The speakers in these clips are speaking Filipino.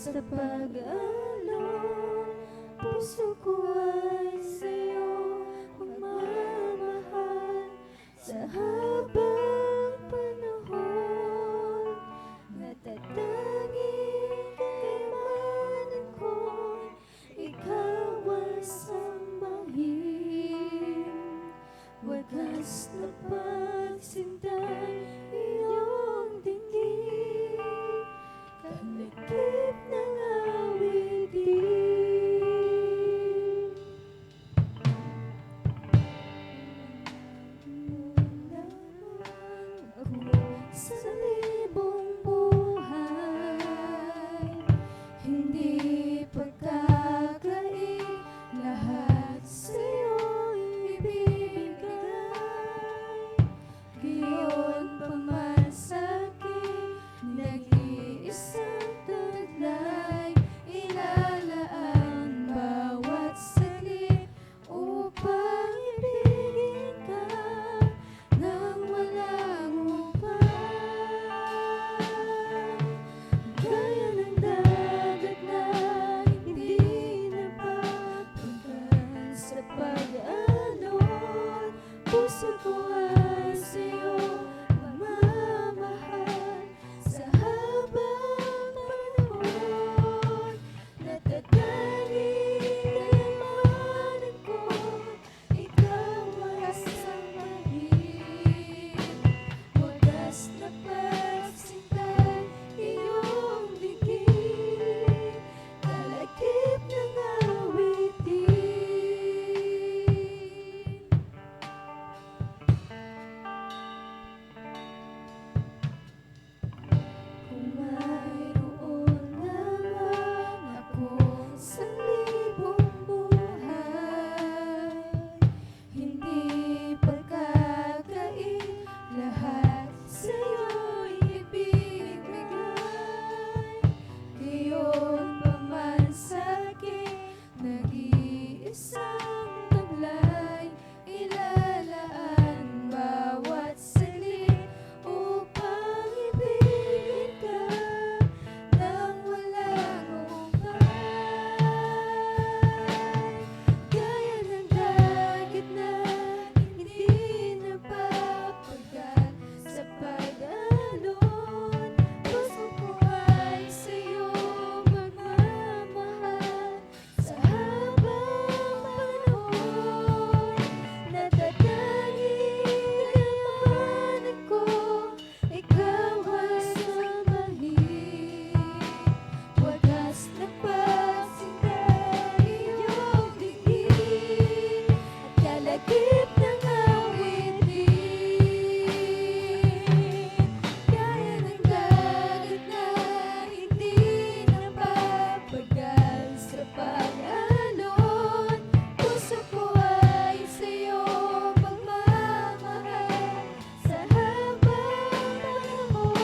sa pag-alon, puso ko ay sa'yo magmamahal sa habang panahon. Natatanging kayamanan ko'y ikaw ang sambahin. Wagas na pagsintay iyong dinggin, kalakip ng awitin. Ako sa libong buhay, hindi pagkakait, lahat sa'yo'y ibibigay. Gayon pa man sa'kin, nag-iisang taglay, ilalaan bawat saglit upang ibigin ka nang walang upay. Gaya ng dagat na hindi napapagal sa pag-alon, puso ko ay sa'yo magmamahal sa habang panahon. Natatanging kayamanan ko, ikaw ang sambahin. Wagas na pagsintay iyong dinggin, kalakip ng awitin. Kung mayroon lamang ako sa libong buhay, hindi pagkakait, lahat sa'yo'y ibibigay. Gayon pa man sa'kin, nag-iisang taglay, ilalaan bawat saglit upang ibigin ka nang walang upay. Gaya ng dagat na hindi napapagal sa pag-alon, puso ko ay sa'yo magmamahal sa habang panahon. Natatanging kayamanan ko, ikaw ang sambahin. Wagas na pagsintay iyong dinggin, at kalakip ng awitin. Gaya ng dagat na hindi napapagal sa pag-alon, puso ko ay sa'yo magmamahal sa habang panahon.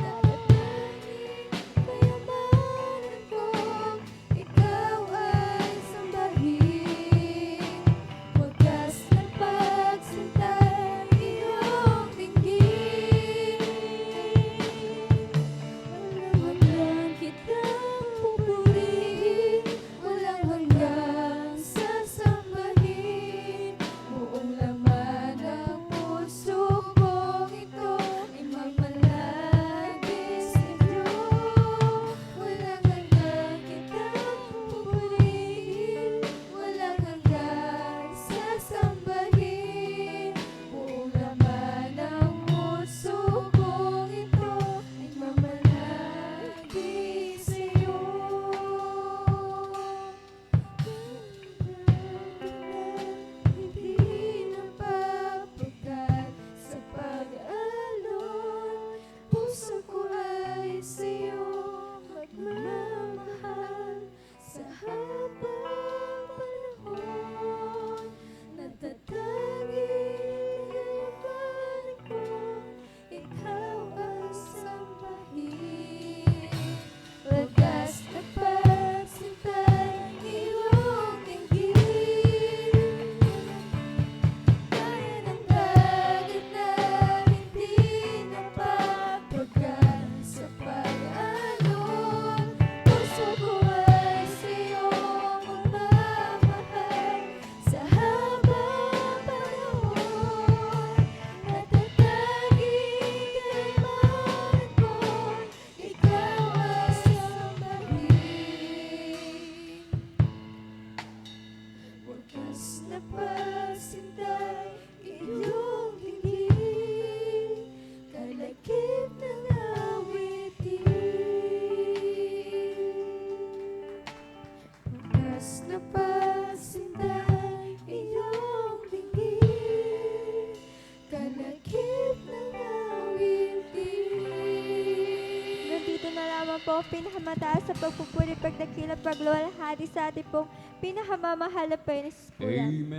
Natatanging kayamanan ko, ikaw ay sambahin. Wagas na pagsintay iyong dinggin, walang hanggang kitang pupurihin, walang hanggang sasambahin. Buong laman ng puso kong ito ay mamalagi sa'yo. Walang hanggang kitang pupurihin, walang hanggang sasambahin. Buong laman ng puso kong ito ay mamalagi sa'yo. Hindi napapagal sa pag-alon, puso ko ay sa'yo magmamahal sa habang panahon. Natatanging kayamanan ko, ikaw ang sambahin. pinakamataas sa pagpupuri, pagdakila, pagluwalhati sa ating pong pinakamamahal na Panginoon. Amen.